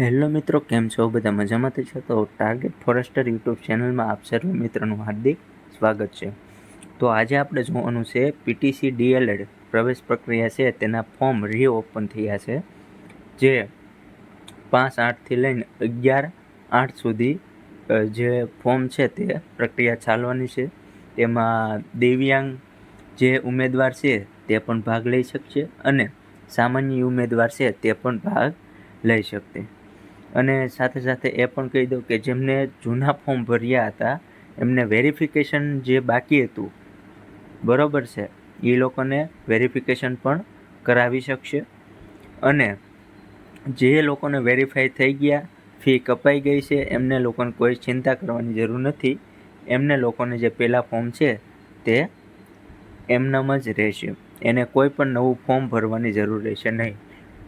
Hello મિત્રો, કેમ છો? બધા મજામાંથી છો? તો ટાર્ગેટ ફોરેસ્ટર યુટ્યુબ ચેનલમાં આપ સર્વ મિત્રોનું હાર્દિક સ્વાગત છે. તો આજે આપણે જોવાનું છે પીટીસી ડીએલએડ પ્રવેશ પ્રક્રિયા છે તેના ફોર્મ રીઓપન થયા છે, જે 5/8થી લઈને 11/8 સુધી જે ફોર્મ છે તે પ્રક્રિયા ચાલવાની છે. તેમાં દિવ્યાંગ જે ઉમેદવાર છે તે પણ ભાગ લઈ શકશે અને સામાન્ય ઉમેદવાર છે તે પણ ભાગ લઈ શકશે. અને સાથે સાથે એ પણ કહી દઉં કે જેમને જૂના ફોર્મ ભર્યા હતા એમને વેરિફિકેશન જે બાકી હતું, બરોબર છે, એ લોકોને વેરિફિકેશન પણ કરાવી શકશે. અને જે લોકોને વેરીફાઈ થઈ ગયા, ફી કપાઈ ગઈ છે, એમને લોકોને કોઈ ચિંતા કરવાની જરૂર નથી. એમને લોકોને જે પહેલાં ફોર્મ છે તે એમનામ જ રહેશે, એને કોઈ પણ નવું ફોર્મ ભરવાની જરૂર રહેશે નહીં.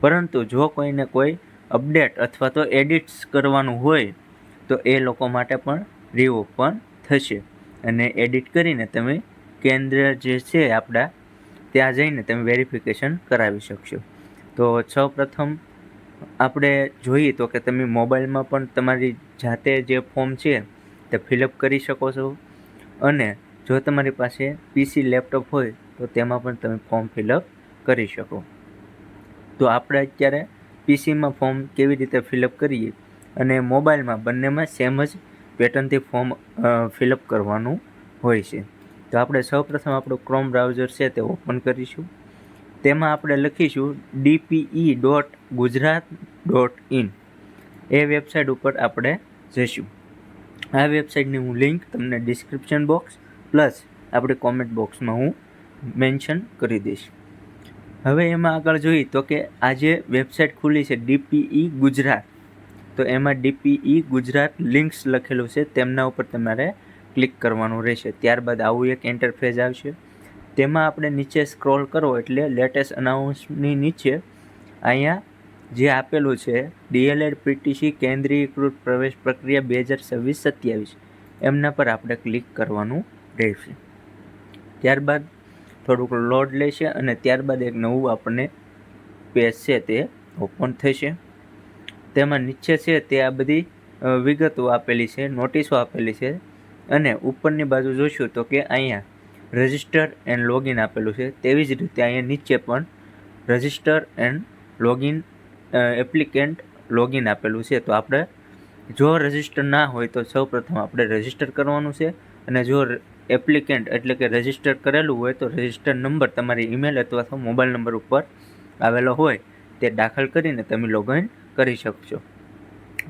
પરંતુ જો કોઈને કોઈ અપડેટ અથવા તો એડિટ્સ કરવાનું હોય તો એ લોકો માટે પણ રીઓપન થશે અને એડિટ કરીને તમે કેન્દ્ર જે છે આપણા ત્યાં જઈને તમે વેરિફિકેશન કરાવી શકશો. તો સૌપ્રથમ આપણે જોઈએ તો કે તમે મોબાઈલમાં પણ તમારી જાતે જે ફોર્મ છે તે ફિલઅપ કરી શકો છો, અને જો તમારી પાસે પીસી લેપટોપ હોય તો તેમાં પણ તમે ફોર્મ ફિલઅપ કરી શકો. તો આપણે અત્યારે પીસીમાં ફોર્મ કેવી રીતે ફિલઅપ કરીએ અને મોબાઈલમાં, બંનેમાં સેમ જ પેટર્નથી ફોર્મ ફિલઅપ કરવાનું હોય છે. તો આપણે સૌપ્રથમ આપણું ક્રોમ બ્રાઉઝર છે તે ઓપન કરીશું. તેમાં આપણે લખીશું dpe.gujarat.in. એ વેબસાઇટ ઉપર આપણે જઈશું. આ વેબસાઇટની હું લિંક તમને ડિસ્ક્રિપ્શન બોક્સ પ્લસ આપણી કોમેન્ટ બોક્સમાં હું મેન્શન કરી દઈશ. હવે એમાં આગળ જોઈએ તો કે આ જે વેબસાઇટ ખુલી છે ડીપીઈ ગુજરાત, તો એમાં ડીપીઈ ગુજરાત લિંક્સ લખેલું છે, તેમના ઉપર તમારે ક્લિક કરવાનું રહેશે. ત્યારબાદ આવું એક ઇન્ટરફેસ આવશે. તેમાં આપણે નીચે સ્ક્રોલ કરો એટલે લેટેસ્ટ અનાઉન્સની નીચે અહીંયા જે આપેલું છે ડીએલએડ પીટીસી કેન્દ્રીયકૃત પ્રવેશ પ્રક્રિયા 2026-27, એમના પર આપણે ક્લિક કરવાનું રહેશે. ત્યારબાદ થોડુંક લોડ લેશે અને ત્યારબાદ એક નવું આપણને પેજ છે તે ઓપન થશે. તેમાં નીચે છે તે આ બધી વિગતો આપેલી છે, નોટિસો આપેલી છે, અને ઉપરની બાજુ જોઈશું તો કે અહીંયા રજિસ્ટર એન્ડ લોગિન આપેલું છે. તેવી જ રીતે અહીંયા નીચે પણ register and login applicant login આપેલું છે. તો આપણે જો રજિસ્ટર ના હોય તો સૌપ્રથમ આપણે રજિસ્ટર કરવાનું છે, અને જો એપ્લિકેન્ટ એટલે કે રજિસ્ટર કરેલું હોય તો રજિસ્ટર નંબર તમારી ઈમેલ અથવા તો મોબાઈલ નંબર ઉપર આવેલો હોય તે દાખલ કરીને તમે લોગિન કરી શકશો.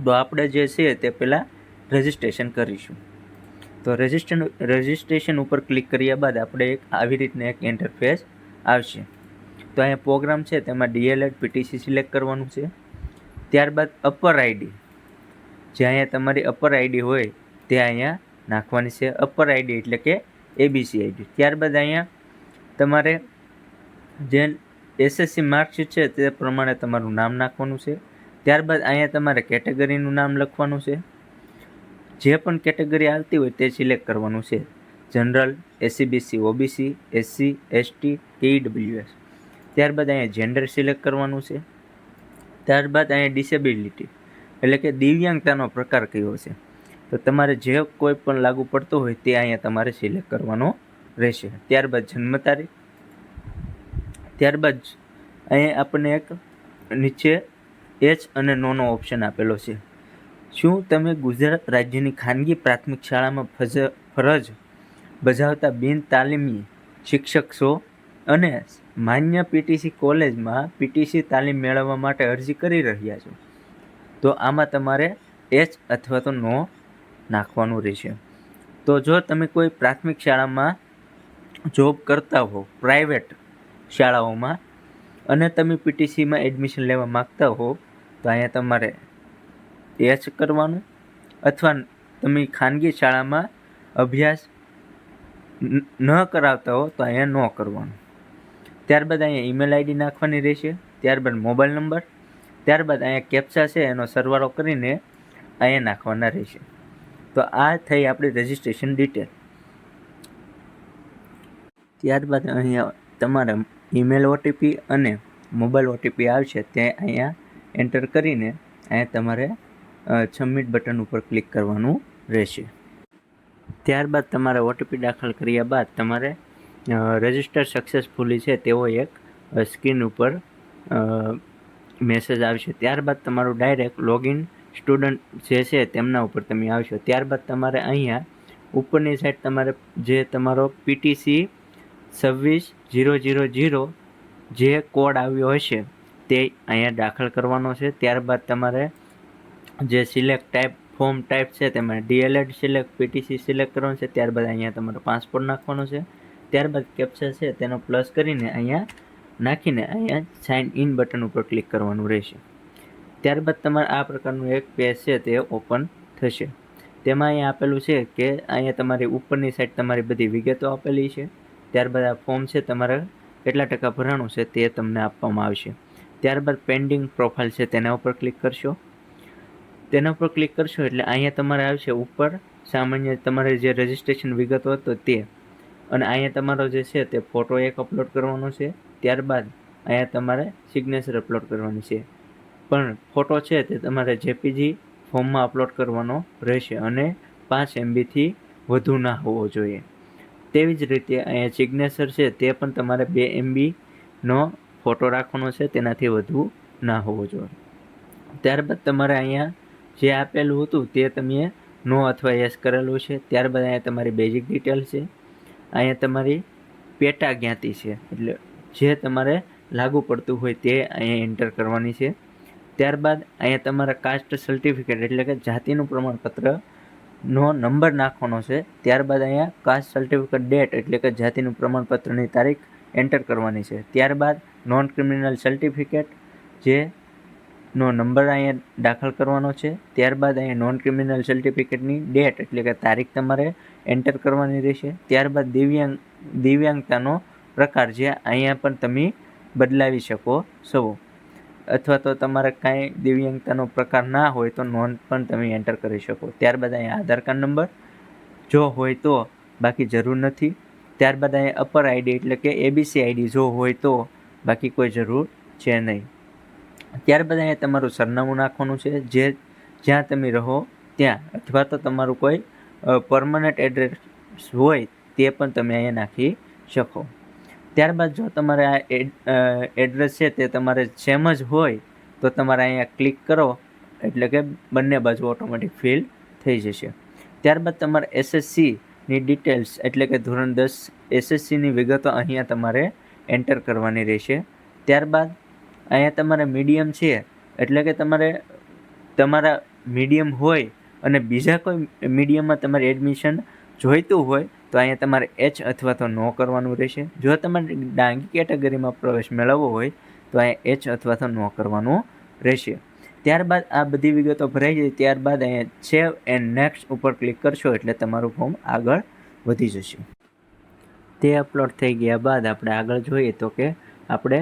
તો આપણે જે છે તે પહેલાં રજિસ્ટ્રેશન કરીશું. તો રજિસ્ટ્રેશન ઉપર ક્લિક કર્યા બાદ આપણે આવી રીતના એક ઇન્ટરફેસ આવશે. તો અહીંયા પ્રોગ્રામ છે તેમાં ડીએલએડ પીટીસી સિલેક્ટ કરવાનું છે. ત્યારબાદ અપર આઈડી, જે અહીંયા તમારી અપર આઈડી હોય તે અહીંયા નાખવાની છે. અપર આઈડી એટલે કે એબીસી આઈડી. ત્યારબાદ અહીંયા તમારે જે એસએસસી માર્કશીટ છે તે પ્રમાણે તમારું નામ નાખવાનું છે. ત્યારબાદ અહીંયા તમારે કેટેગરીનું નામ લખવાનું છે. જે પણ કેટેગરી આવતી હોય તે સિલેક્ટ કરવાનું છે. General, SCBC, OBC, SC, ST કે ઈડબ્લ્યુએસ. ત્યારબાદ અહીંયા જેન્ડર સિલેક્ટ કરવાનું છે. ત્યારબાદ અહીંયા ડિસેબિલિટી એટલે કે દિવ્યાંગતાનો પ્રકાર કયો છે, તો તમારે જે કોઈ પણ લાગુ પડતો હોય તે અહીંયા તમારે સિલેક્ટ કરવાનો રહેશે. ત્યારબાદ જન્મ તારીખ. ત્યારબાદ અહીંયા આપણને એક નીચે એચ અને નોનો ઓપ્શન આપેલો છે. શું તમે ગુજરાત રાજ્યની ખાનગી પ્રાથમિક શાળામાં ફરજ બજાવતા બિન તાલીમી શિક્ષક છો અને માન્ય પીટીસી કોલેજમાં પીટીસી તાલીમ મેળવવા માટે અરજી કરી રહ્યા છો? તો આમાં તમારે એચ અથવા તો નો નાખવાનું રહેશે. તો જો તમે કોઈ પ્રાથમિક શાળામાં જોબ કરતા હો, પ્રાઇવેટ શાળાઓમાં, અને તમે પીટીસીમાં એડમિશન લેવા માગતા હો તો અહીંયા તમારે એચ કરવાનું, અથવા તમે ખાનગી શાળામાં અભ્યાસ ન કરાવતા હો તો અહીંયા નો કરવાનું. ત્યારબાદ અહીંયા ઈમેલ આઈડી નાખવાની રહેશે. ત્યારબાદ મોબાઈલ નંબર. ત્યારબાદ અહીંયા કેપ્ચા છે એનો સરવાળો કરીને અહીંયા નાખવાના રહેશે. તો આ થઈ આપણી રજિસ્ટ્રેશન ડિટેલ. ત્યારબાદ અહીંયા તમારે ઈમેલ ઓટીપી અને મોબાઈલ ઓટીપી આવશે તે અહીંયા એન્ટર કરીને અહીંયા તમારે સબમિટ બટન ઉપર ક્લિક કરવાનું રહેશે. ત્યારબાદ તમારે ઓટીપી દાખલ કર્યા બાદ તમારે રજિસ્ટર સક્સેસફુલી છે તેવો એક સ્ક્રીન ઉપર મેસેજ આવશે. ત્યારબાદ તમારું ડાયરેક્ટ લોગિન સ્ટુડન્ટ જે છે તેમના ઉપર તમે આવશો. ત્યારબાદ તમારે અહીંયા ઉપરની સાઈડ તમારે જે તમારો PTC 26000 જે કોડ આવ્યો હશે તે અહીંયા દાખલ કરવાનો છે. ત્યારબાદ તમારે જે સિલેક્ટ ટાઈપ ફોર્મ ટાઈપ છે તેમાં DLED સિલેક્ટ PTC સિલેક્ટ કરવાનું છે. ત્યારબાદ અહીંયા તમારો પાસપોર્ટ નાખવાનો છે. ત્યારબાદ કેપ્ચા છે તેનો પ્લસ કરીને અહીંયા નાખીને અહીંયા સાઇન ઇન બટન ઉપર ક્લિક કરવાનું રહેશે. ત્યારબાદ તમારે આ પ્રકારનું એક પેજ છે તે ઓપન થશે. તેમાં અહીંયા આપેલું છે કે અહીંયા તમારી ઉપરની સાઈડ તમારી બધી વિગતો આપેલી છે. ત્યારબાદ આ ફોર્મ છે તમારે કેટલા ટકા ભરાણું છે તે તમને આપવામાં આવશે. ત્યારબાદ પેન્ડિંગ પ્રોફાઇલ છે તેના ઉપર ક્લિક કરશો. તેના ઉપર ક્લિક કરશો એટલે અહીંયા તમારે આવશે ઉપર સામાન્ય તમારે જે રજિસ્ટ્રેશન વિગતો હતો તે, અને અહીંયા તમારો જે છે તે ફોટો એક અપલોડ કરવાનો છે. ત્યારબાદ અહીંયા તમારે સિગ્નેચર અપલોડ કરવાની છે, પણ ફોટો છે તે તમારે JPG ફોર્મમાં અપલોડ કરવાનો રહેશે અને 5 MBથી વધુ ના હોવો જોઈએ. તેવી જ રીતે અહીંયા સિગ્નેચર છે તે પણ તમારે 2 MBનો ફોટો રાખવાનો છે, તેનાથી વધુ ના હોવો જોઈએ. ત્યારબાદ તમારે અહીંયા જે આપેલું હતું તે તમે નો અથવા યસ કરેલું છે. ત્યારબાદ અહીંયા તમારી બેઝિક ડિટેલ છે. અહીંયા તમારી પેટા જ્ઞાતિ છે, એટલે જે તમારે લાગુ પડતું હોય તે અહીંયા એન્ટર કરવાની છે. ત્યારબાદ અહીંયા તમારા કાસ્ટ સર્ટિફિકેટ એટલે કે જાતિનું પ્રમાણપત્રનો નંબર નાખવાનો છે. ત્યારબાદ અહીંયા કાસ્ટ સર્ટિફિકેટ ડેટ એટલે કે જાતિનું પ્રમાણપત્રની તારીખ એન્ટર કરવાની છે. ત્યારબાદ નોન ક્રિમિનલ સર્ટિફિકેટ જે નો નંબર અહીંયા દાખલ કરવાનો છે. ત્યારબાદ અહીંયા નોન ક્રિમિનલ સર્ટિફિકેટની ડેટ એટલે કે તારીખ તમારે એન્ટર કરવાની રહેશે. ત્યારબાદ દિવ્યાંગતાનો પ્રકાર જે અહીંયા પણ તમે બદલાવી શકો છો, અથવા તો તમારે કાંઈ દિવ્યાંગતાનો પ્રકાર ના હોય તો નોન પણ તમે એન્ટર કરી શકો. ત્યારબાદ અહીંયા આધાર કાર્ડ નંબર જો હોય તો, બાકી જરૂર નથી. ત્યારબાદ અહીંયા અપર આઈડી એટલે કે ABC આઈડી જો હોય તો, બાકી કોઈ જરૂર છે નહીં. ત્યારબાદ અહીંયા તમારું સરનામું નાખવાનું છે, જે જ્યાં તમે રહો ત્યાં, અથવા તો તમારું કોઈ પરમનન્ટ એડ્રેસ હોય તે પણ તમે અહીંયા નાખી શકો. ત્યારબાદ જો તમારે આ એડ્રેસ છે તે તમારે સેમ જ હોય તો તમારે અહીંયા ક્લિક કરો એટલે કે બંને બાજુ ઓટોમેટિક ફિલ થઈ જશે. ત્યારબાદ તમારે SSCની ડિટેલ્સ એટલે કે ધોરણ 10 SSCની વિગતો અહીંયા તમારે એન્ટર કરવાની રહેશે. ત્યારબાદ અહીંયા તમારે મીડિયમ છે એટલે કે તમારે તમારા મીડિયમ હોય અને બીજા કોઈ મીડિયમમાં તમારે એડમિશન જોઈતું હોય તો અહીંયા તમારે H અથવા તો નો કરવાનું રહેશે. જો તમારે ડાંગી કેટેગરીમાં પ્રવેશ મેળવવો હોય તો અહીંયા H અથવા તો નો કરવાનું રહેશે. ત્યારબાદ આ બધી વિગતો ભરાઈ જાય ત્યારબાદ અહીંયા સેવ એન્ડ નેક્સ્ટ ઉપર ક્લિક કરશો એટલે તમારું ફોર્મ આગળ વધી જશે. તે અપલોડ થઈ ગયા બાદ આપણે આગળ જોઈએ તો કે આપણે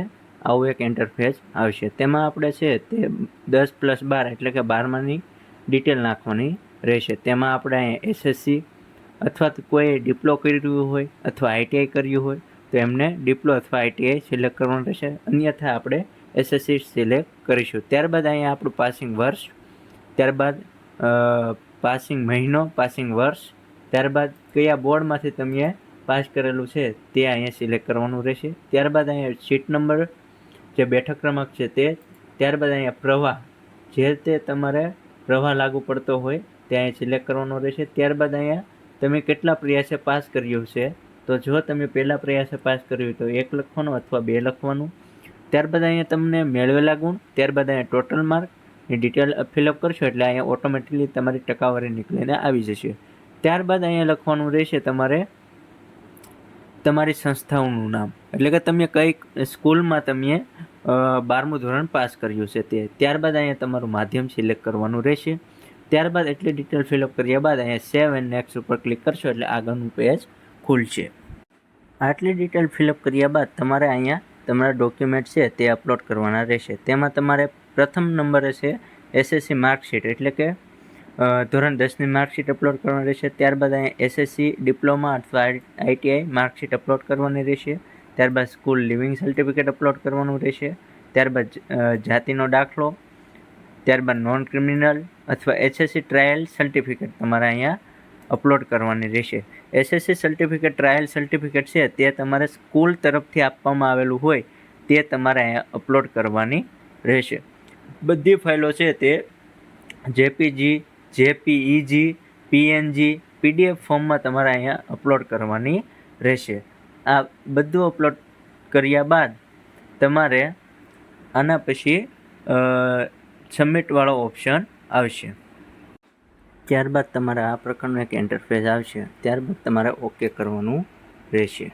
આવું એક ઇન્ટરફેસ આવશે. તેમાં આપણે છે તે 10+12 એટલે કે 12માની ડિટેલ નાખવાની રહેશે. તેમાં આપણે અહીંયા SSC અથવા તો કોઈ ડિપ્લો કર્યું હોય અથવા ITI કર્યું હોય તો એમને ડિપ્લો અથવા ITI સિલેક્ટ કરવાનું રહેશે, અન્યથા આપણે SSC સિલેક્ટ કરીશું. ત્યારબાદ અહીંયા આપણું પાસિંગ વર્ષ, ત્યારબાદ પાસિંગ મહિનો, પાસિંગ વર્ષ, ત્યારબાદ કયા બોર્ડમાંથી તમે પાસ કરેલું છે તે અહીંયા સિલેક્ટ કરવાનું રહેશે. ત્યારબાદ અહીંયા સીટ નંબર જે બેઠક ક્રમાંક છે તે, ત્યારબાદ અહીંયા પ્રવાહ જે તે તમારે પ્રવાહ લાગુ પડતો હોય તે અહીંયા સિલેક્ટ કરવાનો રહેશે. ત્યારબાદ અહીંયા તમે કેટલા પ્રયાસે પાસ કર્યું છે, તો જો તમે પહેલા પ્રયાસે પાસ કર્યું તો 1 લખવાનું અથવા 2 લખવાનું. ત્યારબાદ અહીંયા તમને મેળવેલા ગુણ, ત્યારબાદ અહીંયા ટોટલ માર્કની ડિટેલ ફિલઅપ કરશો એટલે અહીંયા ઓટોમેટિકલી તમારી ટકાવારી નીકળીને આવી જશે. ત્યારબાદ અહીંયા લખવાનું રહેશે તમારે તમારી સંસ્થાઓનું નામ, એટલે કે તમે કઈ સ્કૂલમાં તમે 12મું ધોરણ પાસ કર્યું છે તે. ત્યારબાદ અહીંયા તમારું માધ્યમ સિલેક્ટ કરવાનું રહેશે. ત્યારબાદ એટલી ડિટેલ ફિલઅપ કર્યા બાદ અહીંયા સેવ એન્ડ નેક્સ્ટ ઉપર ક્લિક કરશો એટલે આગળનું પેજ ખુલશે. આટલી ડિટેલ ફિલઅપ કર્યા બાદ તમારે અહીંયા તમારા ડોક્યુમેન્ટ છે તે અપલોડ કરવાના રહેશે. તેમાં તમારે પ્રથમ નંબરે છે SSC માર્કશીટ એટલે કે ધોરણ 10ની માર્કશીટ અપલોડ કરવાની રહેશે. ત્યારબાદ અહીંયા SSC ડિપ્લોમા અથવા ITI માર્કશીટ અપલોડ કરવાની રહેશે. ત્યારબાદ સ્કૂલ લિવિંગ સર્ટિફિકેટ અપલોડ કરવાનું રહેશે. ત્યારબાદ જાતિનો દાખલો, ત્યારબાદ નોન ક્રિમિનલ અથવા એસએસસી ટ્રાયલ સર્ટિફિકેટ તમારે અહીંયા અપલોડ કરવાની રહેશે. એસએસસી સર્ટિફિકેટ ટ્રાયલ સર્ટિફિકેટ છે તે તમારે સ્કૂલ તરફથી આપવામાં આવેલું હોય તે તમારે અહીંયા અપલોડ કરવાની રહેશે. બધી ફાઇલો છે તે જેપીજી, જેપીઈજી, પીએનજી, પીડીએફ ફોર્મમાં તમારે અહીંયા અપલોડ કરવાની રહેશે. આ બધું અપલોડ કર્યા બાદ તમારે આના પછી સબમિટવાળો ઓપ્શન આવશે. ત્યારબાદ તમારે આ પ્રકારનું એક ઇન્ટરફેસ આવશે. ત્યારબાદ તમારે ઓકે કરવાનું રહેશે.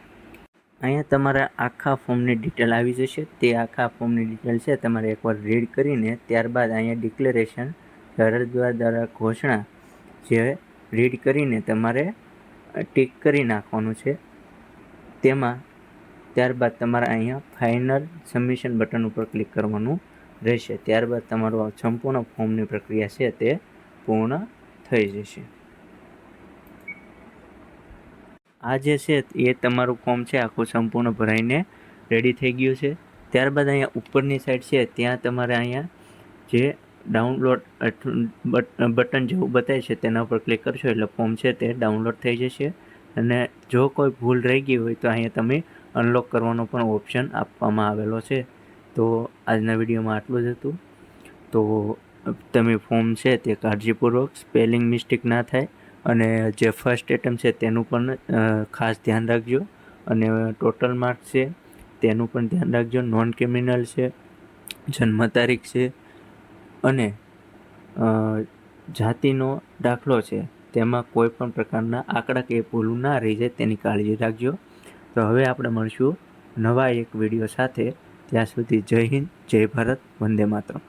અહીંયા તમારે આખા ફોર્મની ડિટેલ આવી જશે. તે આખા ફોર્મની ડિટેલ છે તમારે એકવાર રીડ કરીને ત્યારબાદ અહીંયા ડિક્લેરેશન અરજદાર દ્વારા ઘોષણા જે રીડ કરીને તમારે ટિક કરી નાખવાનું છે તેમાં. ત્યારબાદ તમારે અહીંયા ફાઇનલ સબમિશન બટન ઉપર ક્લિક કરવાનું રહેશે. ત્યારબાદ તમારું સંપૂર્ણ ફોર્મની પ્રક્રિયા છે તે પૂર્ણ થઈ જશે. આ જે છે એ તમારું ફોર્મ છે આખું સંપૂર્ણ ભરાઈને રેડી થઈ ગયું છે. ત્યારબાદ અહીંયા ઉપરની સાઈડ છે ત્યાં તમારે અહીંયા જે ડાઉનલોડ બટન જેવું બતાવે છે તેના ઉપર ક્લિક કરશો એટલે ફોર્મ છે તે ડાઉનલોડ થઈ જશે. અને જો કોઈ ભૂલ રહી ગઈ હોય તો અહીંયા તમે અનલોક કરવાનો પણ ઓપ્શન આપવામાં આવેલો છે. તો આજના વિડીયોમાં આટલું જ હતું. તો તમે ફોર્મ છે તે કાળજીપૂર્વક સ્પેલિંગ મિસ્ટેક ના થાય અને જે ફર્સ્ટ એટેમ્પ છે તેનું પણ ખાસ ધ્યાન રાખજો. અને ટોટલ માર્ક્સ છે તેનું પણ ધ્યાન રાખજો. નોન ક્રિમિનલ છે, જન્મ તારીખ છે અને જાતિનો દાખલો છે તેમાં કોઈ પણ પ્રકારના આંકડાકીય ભૂલ ના રહી જાય તેની કાળજી રાખજો. તો હવે આપણે મળશું નવા એક વિડીયો સાથે. ત્યાં સુધી જય હિન્દ, જય ભારત, વંદે માતરમ.